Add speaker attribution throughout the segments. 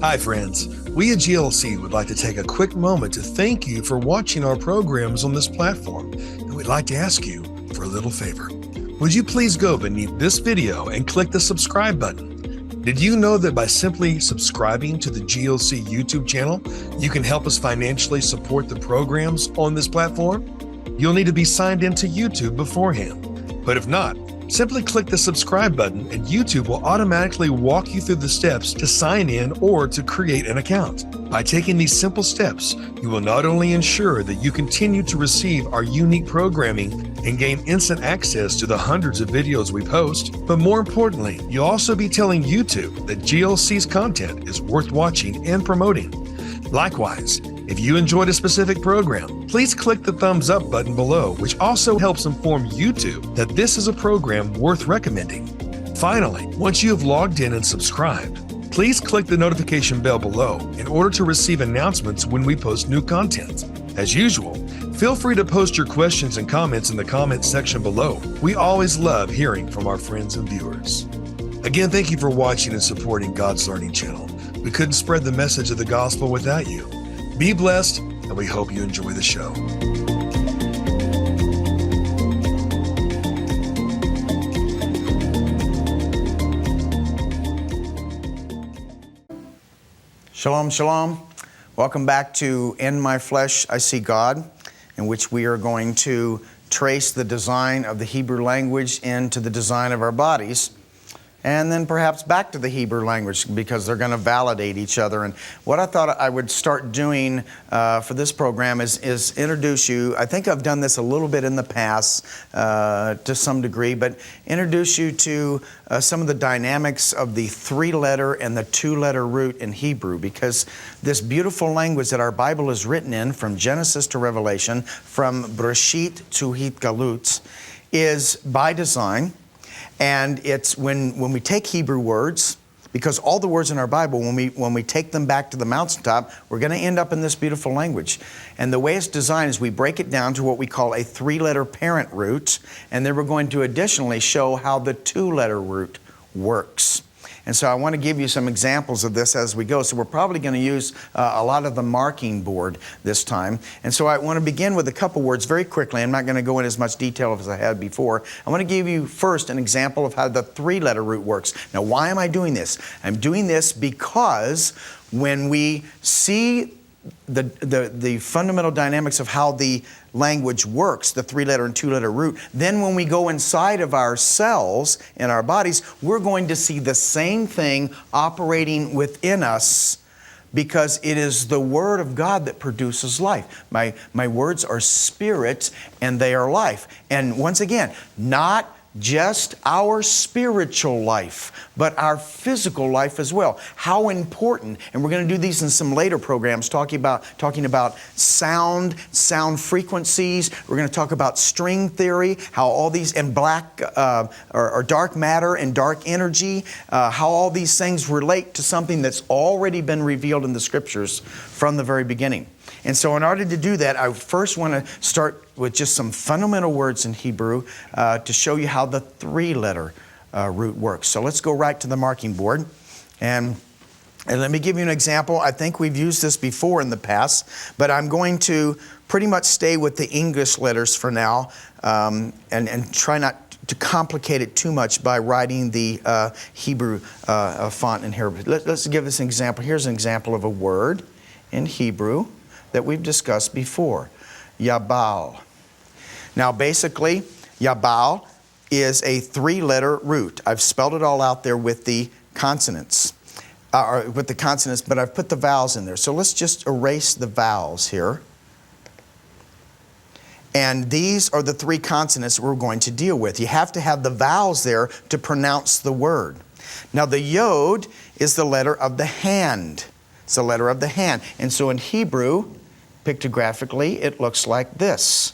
Speaker 1: Hi friends, we at GLC would like to take a quick moment to thank you for watching our programs on this platform, and we'd like to ask you for a little favor. Would you please go beneath this video and click the subscribe button? Did you know that by simply subscribing to the GLC YouTube channel, you can help us financially support the programs on this platform? You'll need to be signed into YouTube beforehand, but if not, simply click the subscribe button and YouTube will automatically walk you through the steps to sign in or to create an account. By taking these simple steps, you will not only ensure that you continue to receive our unique programming and gain instant access to the hundreds of videos we post, but more importantly, you'll also be telling YouTube that GLC's content is worth watching and promoting. Likewise, if you enjoyed a specific program, please click the thumbs up button below, which also helps inform YouTube that this is a program worth recommending. Finally, once you have logged in and subscribed, please click the notification bell below in order to receive announcements when we post new content. As usual, feel free to post your questions and comments in the comments section below. We always love hearing from our friends and viewers. Again, thank you for watching and supporting God's Learning Channel. We couldn't spread the message of the gospel without you. Be blessed, and we hope you enjoy the show.
Speaker 2: Shalom, shalom. Welcome back to In My Flesh, I See God, in which we are going to trace the design of the Hebrew language into the design of our bodies, and then perhaps back to the Hebrew language because they're going to validate each other. And what I thought I would start doing for this program is introduce you. I think I've done this a little bit in the past to some degree, but introduce you to some of the dynamics of the three-letter and the two-letter root in Hebrew, because this beautiful language that our Bible is written in, from Genesis to Revelation, from Bereshit to Hitgalut, is by design. And it's when we take Hebrew words, because all the words in our Bible, when we take them back to the mountaintop, we're going to end up in this beautiful language. And the way it's designed is we break it down to what we call a three-letter parent root, and then we're going to additionally show how the two-letter root works. And so I want to give you some examples of this as we go. So we're probably going to use a lot of the marking board this time. And so I want to begin with a couple words very quickly. I'm not going to go in as much detail as I had before. I want to give you first an example of how the three-letter root works. Now, why am I doing this? I'm doing this because when we see the fundamental dynamics of how the language works, the three-letter and two-letter root, then when we go inside of our cells in our bodies, we're going to see the same thing operating within us, because it is the Word of God that produces life. My words are spirit and they are life. And once again, not just our spiritual life, but our physical life as well. How important, and we're going to do these in some later programs, talking about sound frequencies. We're going to talk about string theory, how all these, and black or dark matter and dark energy, how all these things relate to something that's already been revealed in the Scriptures from the very beginning. And so in order to do that, I first want to start with just some fundamental words in Hebrew to show you how the three-letter root works. So let's go right to the marking board. And let me give you an example. I think we've used this before in the past, but I'm going to pretty much stay with the English letters for now and try not to complicate it too much by writing the Hebrew font in here. Let's give this an example. Here's an example of a word in Hebrew that we've discussed before. Yabal. Now basically, Yabal is a three-letter root. I've spelled it all out there with the consonants. But I've put the vowels in there. So let's just erase the vowels here. And these are the three consonants we're going to deal with. You have to have the vowels there to pronounce the word. Now the yod is the letter of the hand. It's the letter of the hand. And so in Hebrew, pictographically, it looks like this.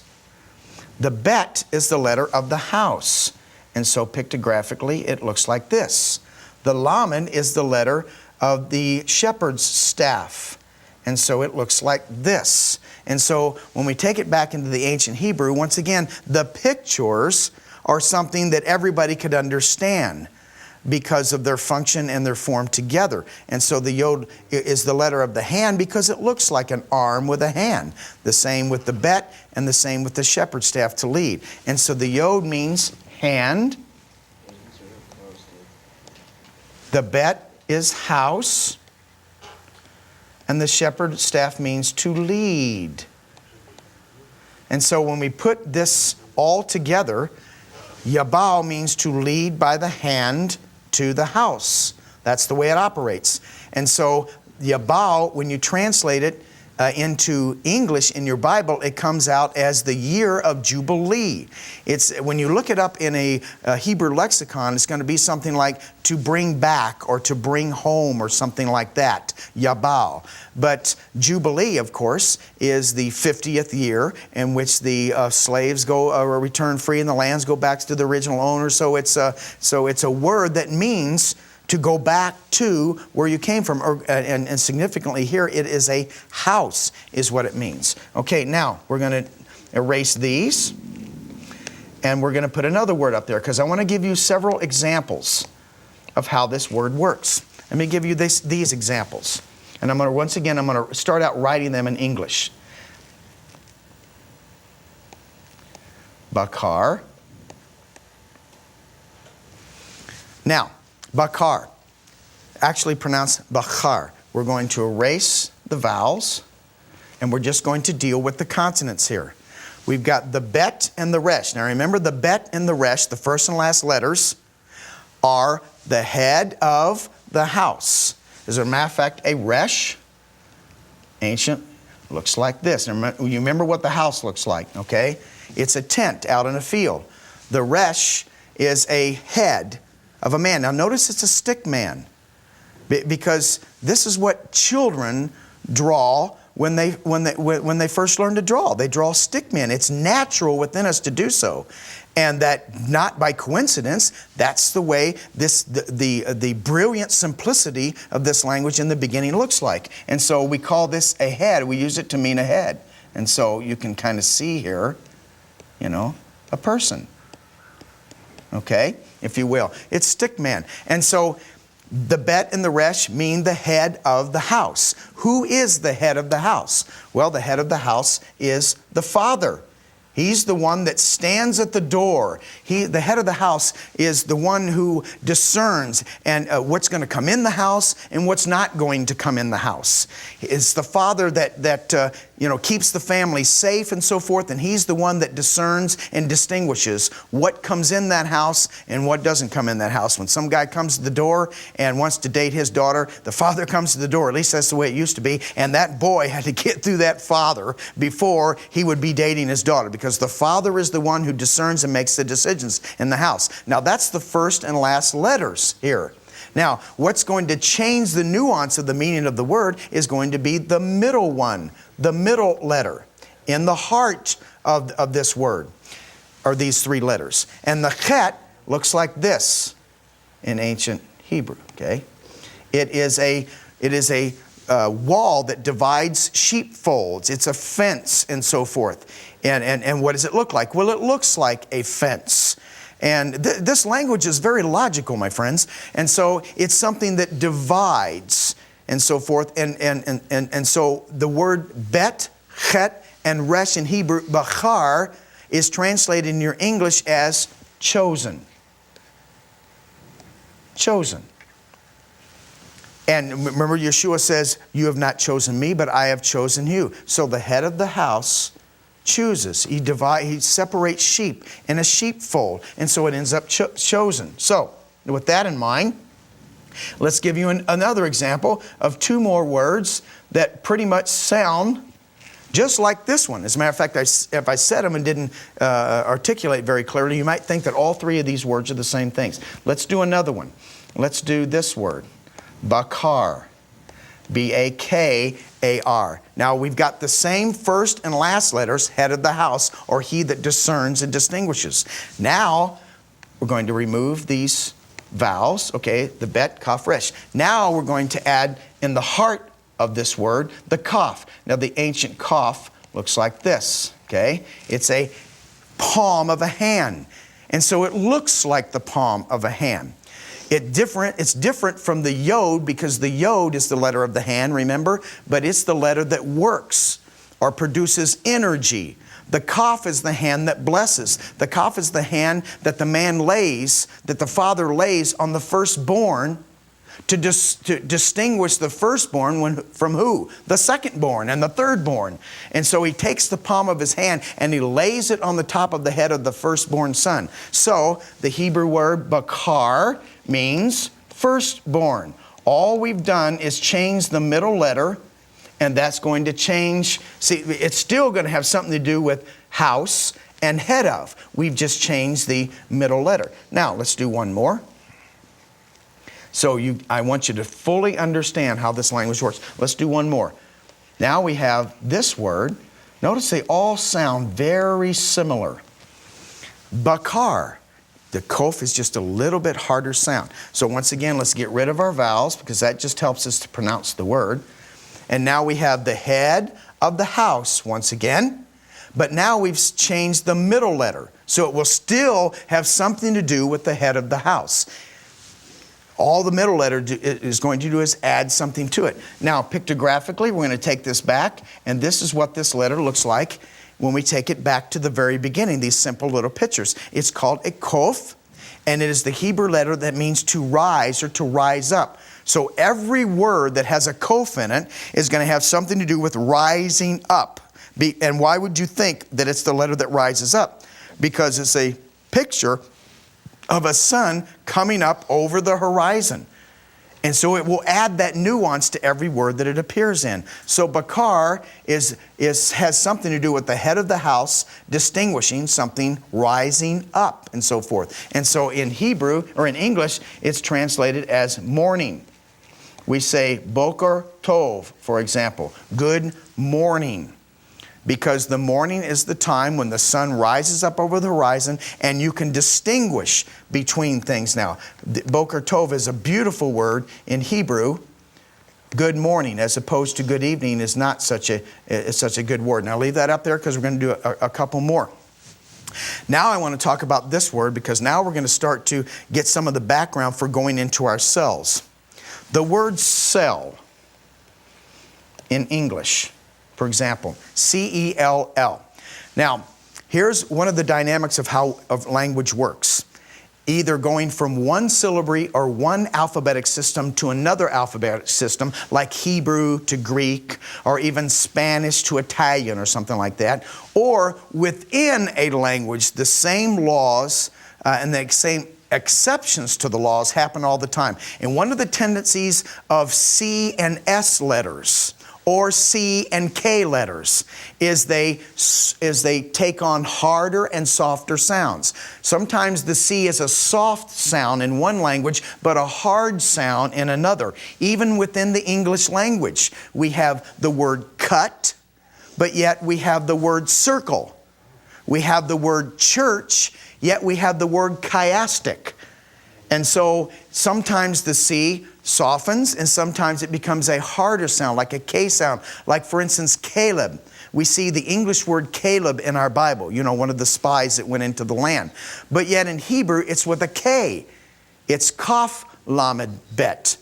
Speaker 2: The bet is the letter of the house. And so pictographically, it looks like this. The lamed is the letter of the shepherd's staff. And so it looks like this. And so when we take it back into the ancient Hebrew, once again, the pictures are something that everybody could understand. because of their function and their form together. And so the yod is the letter of the hand because it looks like an arm with a hand. The same with the bet and the same with the shepherd's staff to lead. And so the yod means hand. The bet is house. And the shepherd's staff means to lead. And so when we put this all together, Yabal means to lead by the hand to the house. That's the way it operates. And so Yabal, when you translate it into English in your Bible, it comes out as the year of Jubilee. It's when you look it up in a Hebrew lexicon, it's going to be something like to bring back or to bring home or something like that, Yabal. But Jubilee, of course, is the 50th year in which the slaves go return free and the lands go back to the original owners. So it's a word that means to go back to where you came from. And significantly here, it is a house is what it means. Okay, now we're going to erase these. And we're going to put another word up there because I want to give you several examples of how this word works. Let me give you these examples. And I'm going to start out writing them in English. Bakar. Now, Bakar, actually pronounced Bakar. We're going to erase the vowels, and we're just going to deal with the consonants here. We've got the bet and the resh. Now remember, the bet and the resh, the first and last letters, are the head of the house. As a matter of fact, a resh, ancient, looks like this. You remember what the house looks like, okay? It's a tent out in a field. The resh is a head of a man. Now notice it's a stick man, because this is what children draw when they first learn to draw. They draw stick men. It's natural within us to do so. And that, not by coincidence, that's the way the brilliant simplicity of this language in the beginning looks like. And so we call this a head. We use it to mean a head. And so you can kind of see here, a person. Okay, if you will. It's stick man. And so the bet and the resh mean the head of the house. Who is the head of the house? Well, the head of the house is the father. He's the one that stands at the door. The head of the house is the one who discerns and what's going to come in the house and what's not going to come in the house. It's the father that keeps the family safe and so forth, and he's the one that discerns and distinguishes what comes in that house and what doesn't come in that house. When some guy comes to the door and wants to date his daughter, the father comes to the door. At least that's the way it used to be. And that boy had to get through that father before he would be dating his daughter, because the father is the one who discerns and makes the decisions in the house. Now that's the first and last letters here. Now, what's going to change the nuance of the meaning of the word is going to be the middle one, the middle letter in the heart of this word, are these three letters. And the chet looks like this in ancient Hebrew, okay? It is a wall that divides sheepfolds. It's a fence and so forth. And what does it look like? Well, it looks like a fence. And this language is very logical, my friends. And so it's something that divides and so forth. And so the word bet, chet, and resh in Hebrew, bachar, is translated in your English as chosen. Chosen. And remember, Yeshua says, you have not chosen me, but I have chosen you. So the head of the house chooses. He separates sheep in a sheepfold. And so it ends up chosen. So with that in mind, let's give you another example of two more words that pretty much sound just like this one. As a matter of fact, if I said them and didn't articulate very clearly, you might think that all three of these words are the same things. Let's do another one. Let's do this word. Bakar. B-A-K-A-R. Now we've got the same first and last letters, head of the house, or he that discerns and distinguishes. Now we're going to remove these vowels, okay, the bet, kaf, resh. Now we're going to add in the heart of this word, the kaf. Now the ancient kaf looks like this, okay? It's a palm of a hand. And so it looks like the palm of a hand. It's different from the yod because the yod is the letter of the hand, remember? But it's the letter that works or produces energy. The kaf is the hand that blesses. The kaf is the hand that the man lays, that the father lays on the firstborn to distinguish the firstborn from who? The secondborn and the thirdborn. And so he takes the palm of his hand and he lays it on the top of the head of the firstborn son. So the Hebrew word bakar means firstborn. All we've done is change the middle letter, and that's going to change. See, it's still going to have something to do with house and head of. We've just changed the middle letter. Now, let's do one more. So I want you to fully understand how this language works. Let's do one more. Now we have this word. Notice they all sound very similar. Bakar. The kof is just a little bit harder sound. So once again, let's get rid of our vowels because that just helps us to pronounce the word. And now we have the head of the house once again. But now we've changed the middle letter. So it will still have something to do with the head of the house. All the middle letter is going to do is add something to it. Now, pictographically, we're going to take this back, and this is what this letter looks like when we take it back to the very beginning, these simple little pictures. It's called a kof, and it is the Hebrew letter that means to rise or to rise up. So every word that has a kof in it is going to have something to do with rising up. And why would you think that it's the letter that rises up? Because it's a picture of a sun coming up over the horizon. And so it will add that nuance to every word that it appears in. So bakar has something to do with the head of the house, distinguishing something rising up and so forth. And so in Hebrew, or in English, it's translated as morning. We say boker tov, for example, good morning. Because the morning is the time when the sun rises up over the horizon and you can distinguish between things now. Boker tov is a beautiful word in Hebrew. Good morning as opposed to good evening is not such a good word. Now leave that up there because we're going to do a couple more. Now I want to talk about this word because now we're going to start to get some of the background for going into our cells. The word cell in English, for example, C-E-L-L. Now, here's one of the dynamics of how language works. Either going from one syllabary or one alphabetic system to another alphabetic system, like Hebrew to Greek, or even Spanish to Italian or something like that. Or within a language, the same laws and the same exceptions to the laws happen all the time. And one of the tendencies of C and S letters, or C and K letters, is they take on harder and softer sounds. Sometimes the C is a soft sound in one language, but a hard sound in another. Even within the English language, we have the word cut, but yet we have the word circle. We have the word church, yet we have the word chiastic. And so sometimes the C softens and sometimes it becomes a harder sound, like a K sound. Like for instance, Caleb. We see the English word Caleb in our Bible, you know, one of the spies that went into the land. But yet in Hebrew, it's with a K. It's Kaf Lamed Bet.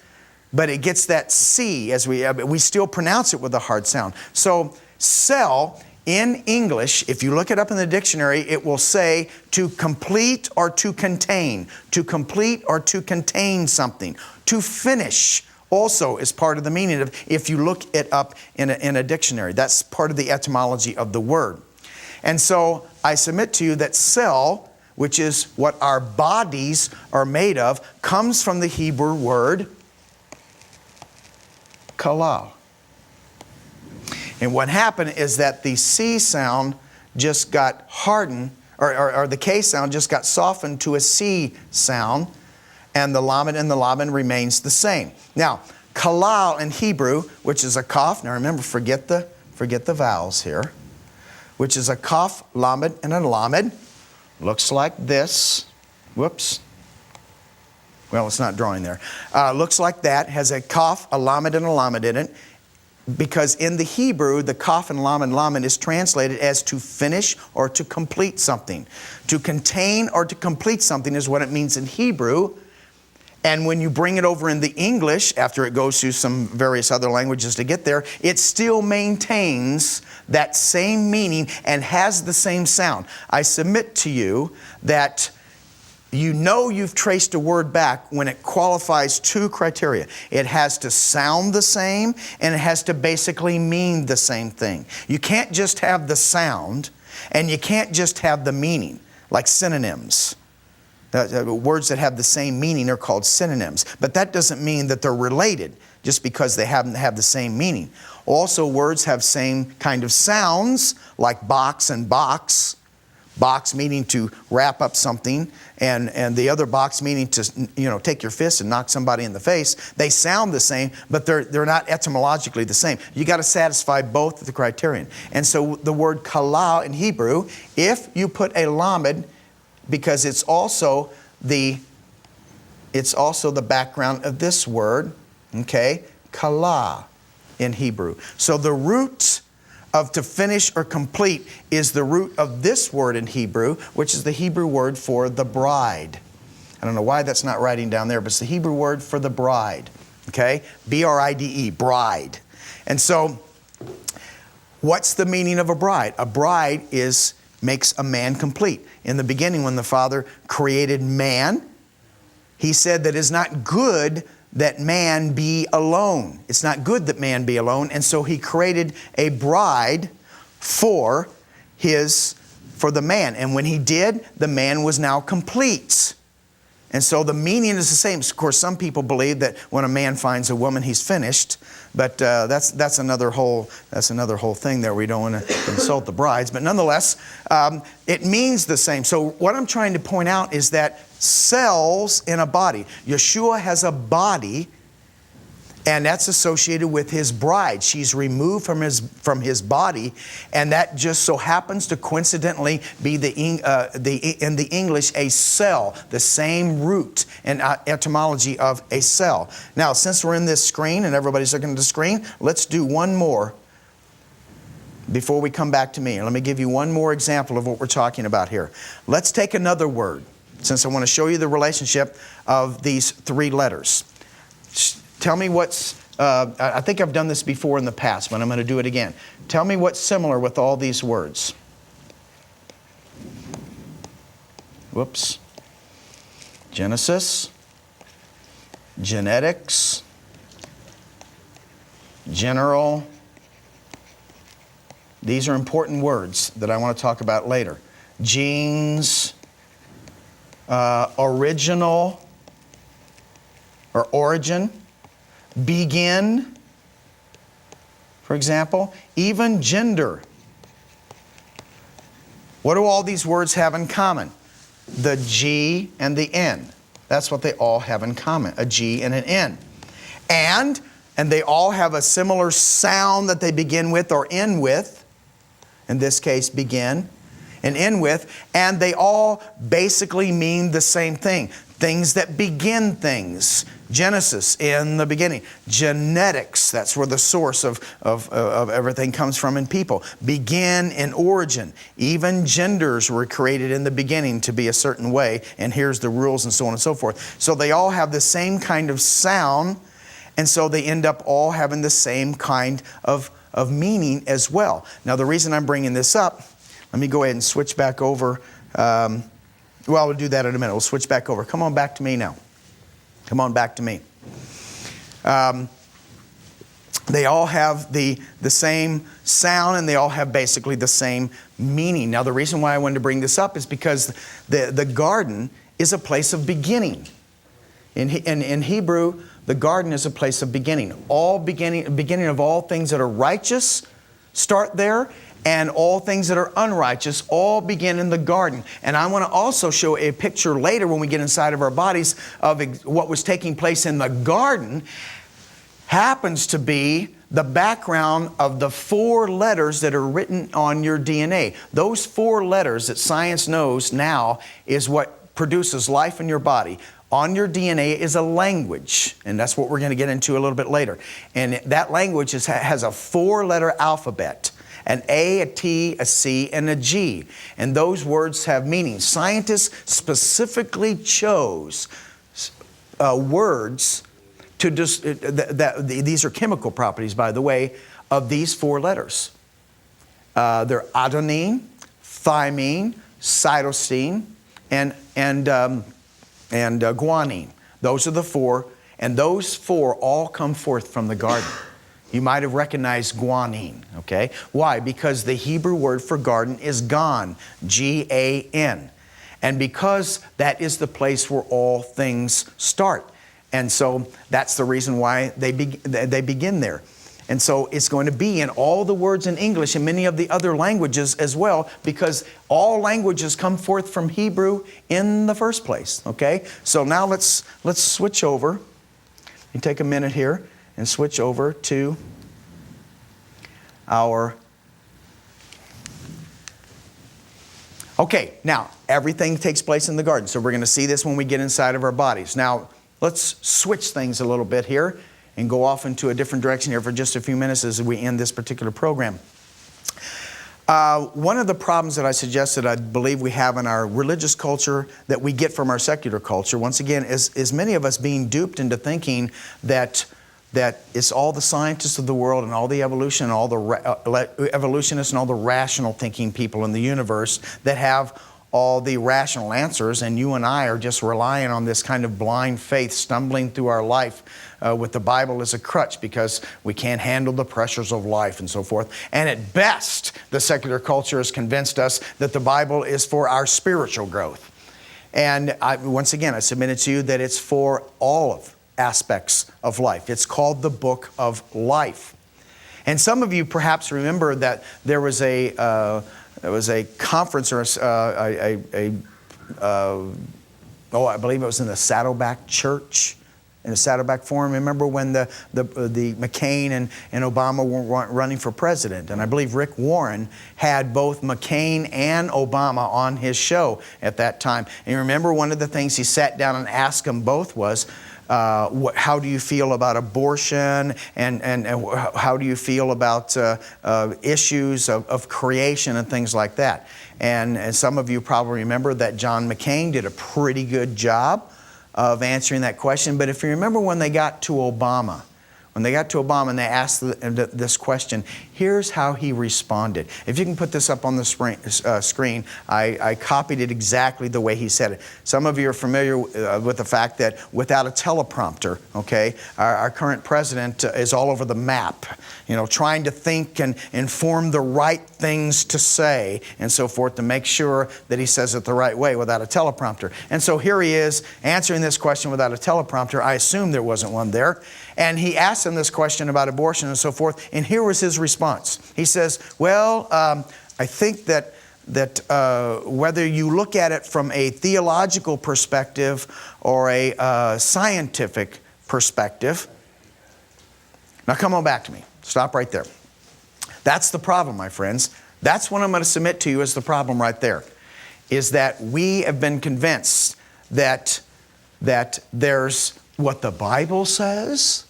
Speaker 2: But it gets that C as we still pronounce it with a hard sound. So cell in English, if you look it up in the dictionary, it will say to complete or to contain. To complete or to contain something. To finish also is part of the meaning of, if you look it up in a dictionary. That's part of the etymology of the word. And so I submit to you that cell, which is what our bodies are made of, comes from the Hebrew word kalal. And what happened is that the C sound just got hardened, or the K sound just got softened to a C sound, and the lamed and the lamed remains the same. Now, kalal in Hebrew, which is a kaf, now remember, forget the vowels here, which is a kaf, lamed, and a lamed, looks like this. Whoops. Well, it's not drawing there. Looks like that, has a kaf, a lamed, and a lamed in it. Because in the Hebrew, the kaf and lamed is translated as to finish or to complete something. To contain or to complete something is what it means in Hebrew. And when you bring it over in the English, after it goes through some various other languages to get there, it still maintains that same meaning and has the same sound. I submit to you that you know you've traced a word back when it qualifies two criteria. It has to sound the same, and it has to basically mean the same thing. You can't just have the sound, and you can't just have the meaning, like synonyms. Words that have the same meaning are called synonyms. But that doesn't mean that they're related just because they happen to have the same meaning. Also, words have same kind of sounds, like box and box. Box meaning to wrap up something, and the other box meaning to take your fist and knock somebody in the face. They sound the same, but they're not etymologically the same. You got to satisfy both of the criterion. And so the word kala in Hebrew, if you put a lamed, because it's also the background of this word, okay, kala in Hebrew. So the root of to finish or complete is the root of this word in Hebrew, which is the Hebrew word for the bride. I don't know why that's not writing down there, but it's the Hebrew word for the bride, okay? B-R-I-D-E, bride. And so what's the meaning of a bride? A bride makes a man complete. In the beginning, when the Father created man, He said that it's not good that man be alone. It's not good that man be alone. And so He created a bride for the man. And when He did, the man was now complete. And so the meaning is the same. Of course, some people believe that when a man finds a woman, he's finished. But that's another whole thing there. We don't want to insult the brides. But nonetheless, it means the same. So what I'm trying to point out is that cells in a body. Yeshua has a body, and that's associated with His bride. She's removed from his body, and that just so happens to coincidentally be in the English a cell, the same root and etymology of a cell. Now, since we're in this screen and everybody's looking at the screen, let's do one more before we come back to me. And let me give you one more example of what we're talking about here. Let's take another word, since I want to show you the relationship of these three letters. Tell me what's, I think I've done this before in the past, but I'm going to do it again. Tell me what's similar with all these words. Whoops. Genesis, genetics, general. These are important words that I want to talk about later. Genes, original or origin, begin, for example, even gender. What do all these words have in common? The G and the N. That's what they all have in common, a G and an N. And they all have a similar sound that they begin with or end with. In this case, begin and end with. And they all basically mean the same thing. Things that begin things. Genesis, in the beginning. Genetics, that's where the source of everything comes from in people. Begin in origin. Even genders were created in the beginning to be a certain way, and here's the rules and so on and so forth. So they all have the same kind of sound, and so they end up all having the same kind of meaning as well. Now, the reason I'm bringing this up, let me go ahead and switch back over. We'll do that in a minute. We'll switch back over. Come on back to me now. Come on back to me. They all have the same sound, and they all have basically the same meaning. Now, the reason why I wanted to bring this up is because the garden is a place of beginning. In Hebrew, the garden is a place of beginning. Beginning of all things that are righteous start there, and all things that are unrighteous all begin in the garden. And I want to also show a picture later when we get inside of our bodies of what was taking place in the garden. Happens to be the background of the 4 letters that are written on your DNA. Those 4 letters that science knows now is what produces life in your body. On your DNA is a language, and that's what we're going to get into a little bit later. And that language has a 4-letter alphabet. An A, a T, a C, and a G. And those words have meaning. Scientists specifically chose words to these are chemical properties, by the way, of these 4 letters. They're adenine, thymine, cytosine, and guanine. Those are the 4, and those 4 all come forth from the garden. You might have recognized guanine, okay? Why? Because the Hebrew word for garden is gan, G-A-N. And because that is the place where all things start. And so that's the reason why they begin there. And so it's going to be in all the words in English and many of the other languages as well, because all languages come forth from Hebrew in the first place, okay? So now let's switch over. You take a minute here and switch over to our... Okay, now everything takes place in the garden. So we're going to see this when we get inside of our bodies. Now let's switch things a little bit here and go off into a different direction here for just a few minutes as we end this particular program. One of the problems that I suggested I believe we have in our religious culture that we get from our secular culture, once again, is many of us being duped into thinking that it's all the scientists of the world and all the evolution and all the evolutionists and all the rational thinking people in the universe that have all the rational answers, and you and I are just relying on this kind of blind faith, stumbling through our life with the Bible as a crutch because we can't handle the pressures of life and so forth. And at best, the secular culture has convinced us that the Bible is for our spiritual growth. And once again, I submitted to you that it's for all of aspects of life. It's called the Book of Life. And some of you perhaps remember that there was a conference or I believe it was in the Saddleback Church, in the Saddleback Forum. Remember when the McCain and Obama were running for president? And I believe Rick Warren had both McCain and Obama on his show at that time. And you remember one of the things he sat down and asked them both was, how do you feel about abortion, and how do you feel about issues of creation and things like that? And some of you probably remember that John McCain did a pretty good job of answering that question. But if you remember when they got to Obama, and they asked this question, here's how he responded. If you can put this up on the screen, I copied it exactly the way he said it. Some of you are familiar with the fact that without a teleprompter, okay, our current president is all over the map, trying to think and inform the right things to say and so forth to make sure that he says it the right way without a teleprompter. And so here he is answering this question without a teleprompter. I assume there wasn't one there. And he asked him this question about abortion and so forth, and here was his response. He says, well, I think that whether you look at it from a theological perspective or a scientific perspective. Now come on back to me. Stop right there. That's the problem, my friends. That's what I'm going to submit to you as the problem right there, is that we have been convinced that there's what the Bible says,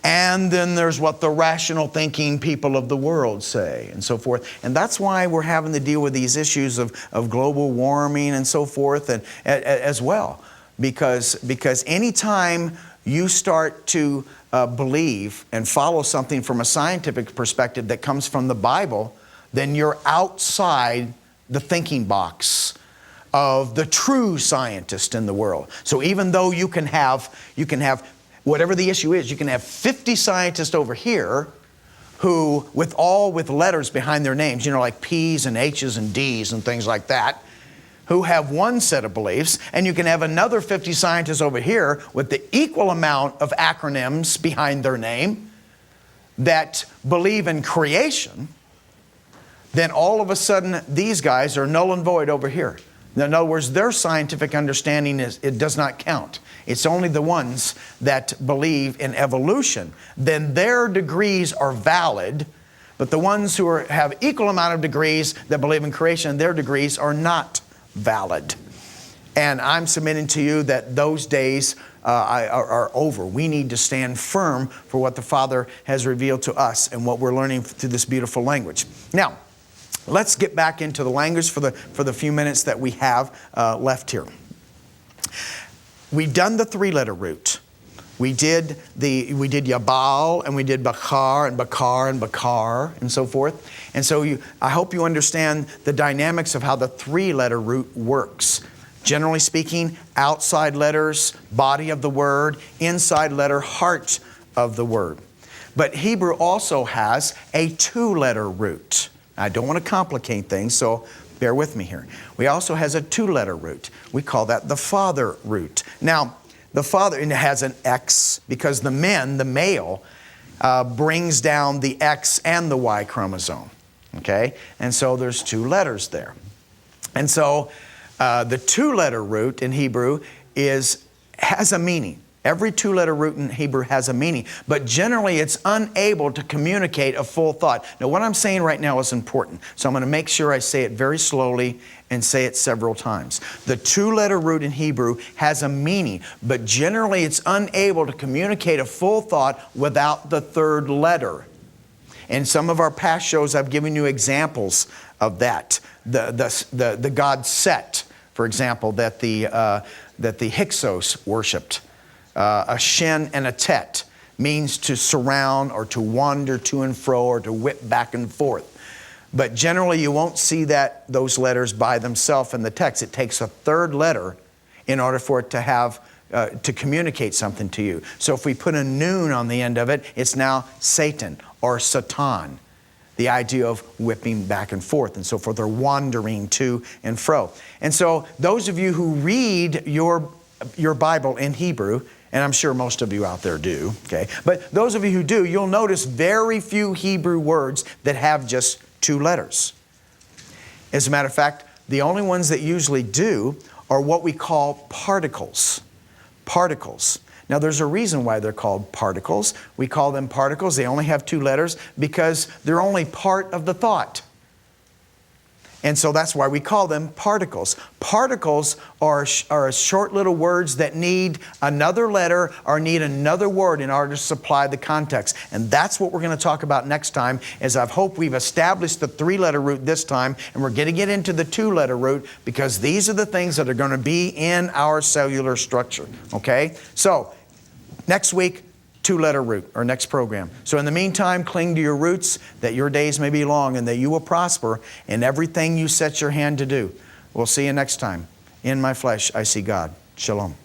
Speaker 2: and then there's what the rational thinking people of the world say, and so forth. And that's why we're having to deal with these issues of global warming and so forth, and as well. Because anytime you start to believe and follow something from a scientific perspective that comes from the Bible, then you're outside the thinking box of the true scientist in the world. So even though you can have whatever the issue is, you can have 50 scientists over here who, with letters behind their names, like P's and H's and D's and things like that, who have one set of beliefs, and you can have another 50 scientists over here with the equal amount of acronyms behind their name that believe in creation, then all of a sudden these guys are null and void over here. In other words, their scientific understanding it does not count. It's only the ones that believe in evolution. Then their degrees are valid, but the ones who have equal amount of degrees that believe in creation, their degrees are not valid. And I'm submitting to you that those days are over. We need to stand firm for what the Father has revealed to us and what we're learning through this beautiful language. Now, let's get back into the language for the few minutes that we have left here. we've done the three-letter root. We did Yabal, and we did Bakar, and Bakar, and Bakar, and so forth. And so I hope you understand the dynamics of how the three-letter root works. Generally speaking, outside letters, body of the word, inside letter, heart of the word. But Hebrew also has a two-letter root. I don't want to complicate things, so bear with me here. We also has a two-letter root. We call that the father root. Now, the father, and it has an X because the male, brings down the X and the Y chromosome. Okay? And so there's two letters there. And so the two-letter root in Hebrew has a meaning. Every two-letter root in Hebrew has a meaning, but generally it's unable to communicate a full thought. Now, what I'm saying right now is important, so I'm going to make sure I say it very slowly and say it several times. The two-letter root in Hebrew has a meaning, but generally it's unable to communicate a full thought without the third letter. In some of our past shows, I've given you examples of that. The god Set, for example, that the Hyksos worshipped. A Shin and a Tet means to surround or to wander to and fro or to whip back and forth. But generally you won't see those letters by themselves in the text. It takes a third letter in order for it to have to communicate something to you. So if we put a noon on the end of it, it's now Satan or Satan. The idea of whipping back and forth and so forth, or wandering to and fro. And so those of you who read your Bible in Hebrew, and I'm sure most of you out there do, okay? But those of you who do, you'll notice very few Hebrew words that have just two letters. As a matter of fact, the only ones that usually do are what we call particles. Particles. Now, there's a reason why they're called particles. We call them particles. They only have two letters because they're only part of the thought. And so that's why we call them particles. Particles are short little words that need another letter or need another word in order to supply the context. And that's what we're going to talk about next time, as I hope we've established the three-letter root this time, and we're going to get into the two-letter root because these are the things that are going to be in our cellular structure. Okay? So, next week, two-letter root, or next program. So in the meantime, cling to your roots, that your days may be long and that you will prosper in everything you set your hand to do. We'll see you next time. In my flesh, I see God. Shalom.